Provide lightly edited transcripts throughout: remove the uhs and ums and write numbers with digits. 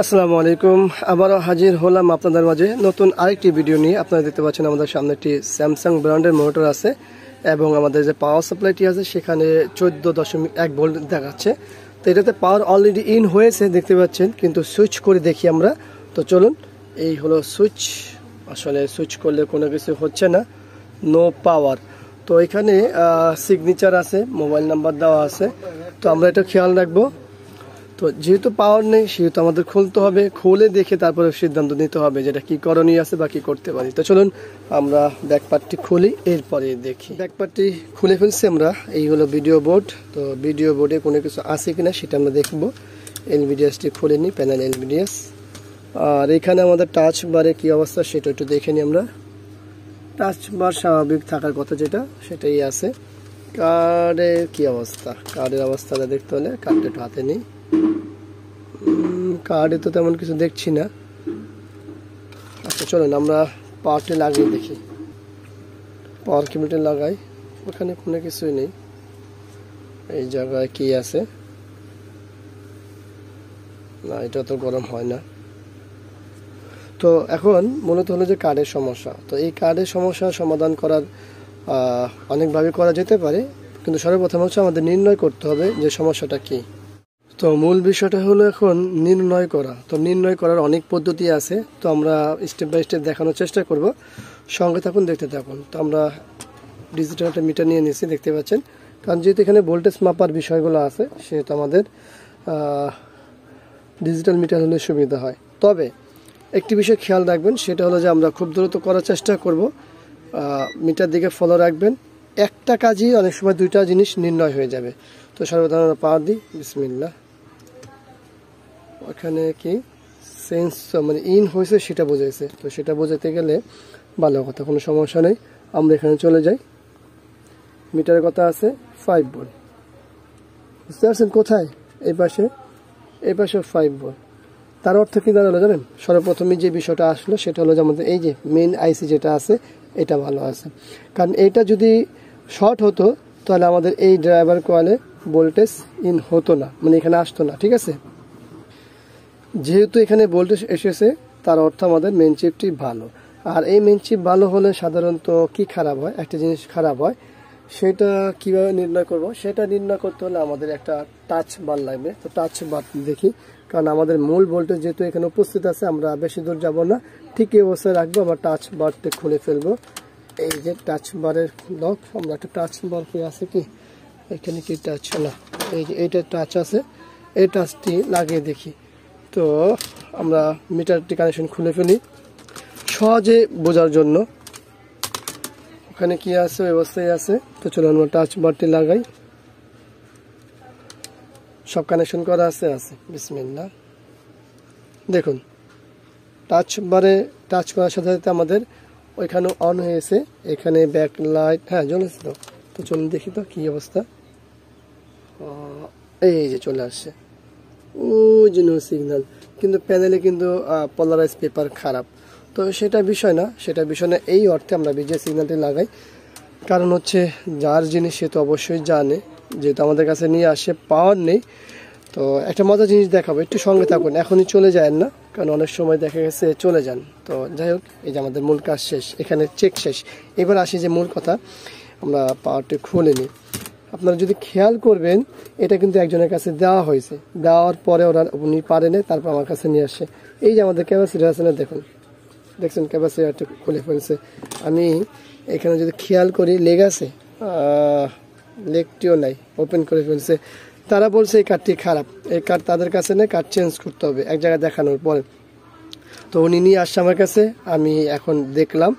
আসসালামু আলাইকুম। আবারও হাজির হলাম আপনাদের মাঝে নতুন আরেকটি ভিডিও নিয়ে। আপনারা দেখতে পাচ্ছেন আমাদের সামনে একটি স্যামসাং ব্র্যান্ডের মোটর আছে এবং আমাদের যে পাওয়ার সাপ্লাইটি আছে সেখানে 14.1 ভোল্ট দেখাচ্ছে। তো এটাতে পাওয়ার অলরেডি ইন হয়েছে দেখতে পাচ্ছেন, কিন্তু সুইচ করে দেখি আমরা। তো চলুন, এই হলো সুইচ। আসলে সুইচ করলে কোনো কিছু হচ্ছে না, নো পাওয়ার। তো এখানে সিগনেচার আছে, মোবাইল নাম্বার দেওয়া আছে। তো আমরা এটা খেয়াল রাখবো। তো যেহেতু পাওয়ার নেই সেহেতু আমাদের খুলতে হবে, খুলে দেখে তারপরে সিদ্ধান্ত নিতে হবে যেটা কি করণীয় আছে বা কি করতে পারি। তো চলুন আমরা ব্যাকপার্টটি খুলি, এরপরে দেখি। ব্যাকপার্টটি খুলে ফেলছি আমরা। এই হলো ভিডিও বোর্ড। তো ভিডিও বোর্ডে কোনো কিছু আছে কিনা সেটা আমরা দেখবো। এলভিডিএসটি খুলে নিই, প্যানেল এলভিডিএস। আর এখানে আমাদের টাচ বারে কি অবস্থা সেটা একটু দেখে নিই আমরা। টাচ বার স্বাভাবিক থাকার কথা যেটা, সেটাই আছে। কার্ডের কি অবস্থা, কার্ডের অবস্থাটা দেখতে হলে কার্ডটা একটু হাতে নিই। কার্ডে তো তেমন কিছু দেখছি না। আচ্ছা চলুন আমরা পাওয়ারটি লাগিয়ে দেখি। পাওয়ার কেবলটি লাগাই, ওখানে কোনো কিছুই নেই। এই জায়গায় কি আছে না, এটা তো গরম হয় না। তো এখন মূলত হলো যে কার্ডের সমস্যা। তো এই কার্ডের সমস্যা সমাধান করার অনেকভাবে করা যেতে পারে, কিন্তু সর্বপ্রথম হচ্ছে আমাদের নির্ণয় করতে হবে যে সমস্যাটা কি। তো মূল বিষয়টা হলো এখন নির্ণয় করা। তো নির্ণয় করার অনেক পদ্ধতি আছে, তো আমরা স্টেপ বাই স্টেপ দেখানোর চেষ্টা করব। সঙ্গে থাকুন, দেখতে থাকুন। তো আমরা ডিজিটাল একটা মিটার নিয়ে নিয়েছি দেখতে পাচ্ছেন, কারণ যেহেতু এখানে ভোল্টেজ মাপার বিষয়গুলো আছে সেহেতু আমাদের ডিজিটাল মিটার হলে সুবিধা হয়। তবে একটি বিষয় খেয়াল রাখবেন, সেটা হলো যে আমরা খুব দ্রুত করার চেষ্টা করব। মিটার দিকে ফলো রাখবেন। একটা কাজই অনেক সময় দুইটা জিনিস নির্ণয় হয়ে যাবে। তো সর্বপ্রথম আমরা পাওয়ার দিই, বিসমিল্লাহ। ওখানে কি সেন্স মানে ইন হয়েছে সেটা বোঝাইছে, তো সেটা বোঝাতে গেলে ভালো কথা, কোনো সমস্যা নেই। আমরা এখানে চলে যাই। মিটারের কথা আছে 5 ভোল্ট, বুঝতে পারছেন কোথায়? এই পাশে 5 ভোল্ট। তার অর্থ কি দাঁড়ালো জানেন? সর্বপ্রথমে যে বিষয়টা আসলো সেটা হলো যে আমাদের এই যে মেইন আইসি যেটা আছে এটা ভালো আছে, কারণ এটা যদি শর্ট হতো তাহলে আমাদের এই ড্রাইভার কয়েলে ভোল্টেজ ইন হতো না, মানে এখানে আসতো না। ঠিক আছে, যেহেতু এখানে ভোল্টেজ এসেছে তার অর্থ আমাদের মেইন চিপটি ভালো। আর এই মেইন চিপ ভালো হলে সাধারণত কি খারাপ হয়, একটা জিনিস খারাপ হয়, সেটা কিভাবে নির্ণয় করব? সেটা নির্ণয় করতে হলে আমাদের একটা টাচ বার লাগবে। তো টাচ বার দেখি, কারণ আমাদের মূল ভোল্টেজ যেহেতু এখানে উপস্থিত আছে, আমরা বেশি দূর যাব না, ঠিক এই অবস্থায় রাখবো। আমরা টাচ বারটি খুলে ফেলবো। এই যে টাচ বারের লক, আমরা একটা টাচ বার কি আছে কি এখানে, কি টাচ না, এই যে এইটা টাচ আছে, এই টাচটি লাগিয়ে দেখি। তো আমরা মিটারটি কানেকশন খুলে ফেলি সহজে বোঝার জন্য। ওখানে কি আছে, ব্যবস্থায় আছে। তো চলো আমরা টাচ বারটি লাগাই। সব কানেকশন করা আছে বিসমিল্লাহ। দেখুন টাচ বারে টাচ করার সাথে সাথে আমাদের ওইখানে অন হয়েছে, এখানে ব্যাক লাইট হ্যাঁ জ্বলেছে। তো চলুন দেখি তো কি অবস্থা। এই যে চলে আসছে ওই যে নো সিগন্যাল, কিন্তু প্যানেলে কিন্তু পোলারাইজ পেপার খারাপ। তো সেটা বিষয় না, এই অর্থে আমরা বিজয় সিগন্যালটি লাগাই। কারণ হচ্ছে যার জিনিস সে তো অবশ্যই জানে, যেহেতু আমাদের কাছে নিয়ে আসে, পাওয়ার নেই। তো একটা মজার জিনিস দেখাবো, একটু সঙ্গে থাকুন, এখনই চলে যায় না, কারণ অনেক সময় দেখা গেছে চলে যান। তো যাই হোক, এই যে আমাদের মূল কাজ শেষ, এখানে চেক শেষ। এবার আসি যে মূল কথা, আমরা পাওয়ারটি খুলে নিই। আপনারা যদি খেয়াল করবেন, এটা কিন্তু একজনের কাছে দেওয়া হয়েছে, দেওয়ার পরে উনি পারেন, তারপর আমার কাছে নিয়ে আসে। এই যে আমাদের ক্যাপাসিটার আছে না, দেখছেন ক্যাপাসিটারটা খুলে ফেলছে। আমি এখানে যদি খেয়াল করি, লেগ আছে, লেগটিও নাই, ওপেন করে ফেলছে। তারা বলছে এই কার্ডটি খারাপ, এই কার্ড তাদের কাছে নেই, কার্ড চেঞ্জ করতে হবে এক জায়গায় দেখানোর পরে। তো উনি নিয়ে আসছে আমার কাছে, আমি এখন দেখলাম,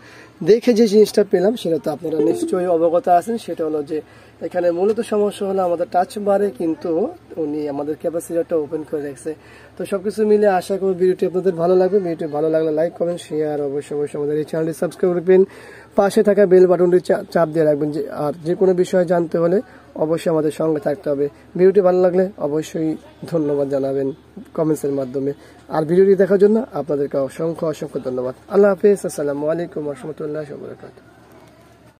দেখে যে জিনিসটা পেলাম সেটা তো আপনারা নিশ্চয়ই অবগত আছেন। সেটা হলো যে এখানে মূলত সমস্যা হলো আমাদের টাচ বারে কিন্তু উনি আমাদের ক্যাপাসিটারটা ওপেন করে রেখেছে। তো সবকিছু মিলে আশা করি ভিডিওটি আপনাদের ভালো লাগবে। ভিডিওটি ভালো লাগলে লাইক কমেন্ট শেয়ার, অবশ্যই আমাদের এই চ্যানেলটি সাবস্ক্রাইব করবেন, পাশে থাকা বেল বাটনটি চাপ দিয়ে রাখবেন। আর যে কোনো বিষয় জানতে হলে অবশ্যই আমাদের সঙ্গে থাকতে হবে। ভিডিওটি ভালো লাগলে অবশ্যই ধন্যবাদ জানাবেন কমেন্টসের মাধ্যমে। আর ভিডিওটি দেখার জন্য আপনাদেরকে অসংখ্য ধন্যবাদ। আল্লাহ হাফেজ, আসসালামু আলাইকুম ওয়া রাহমাতুল্লাহি ওয়া বারাকাতুহু।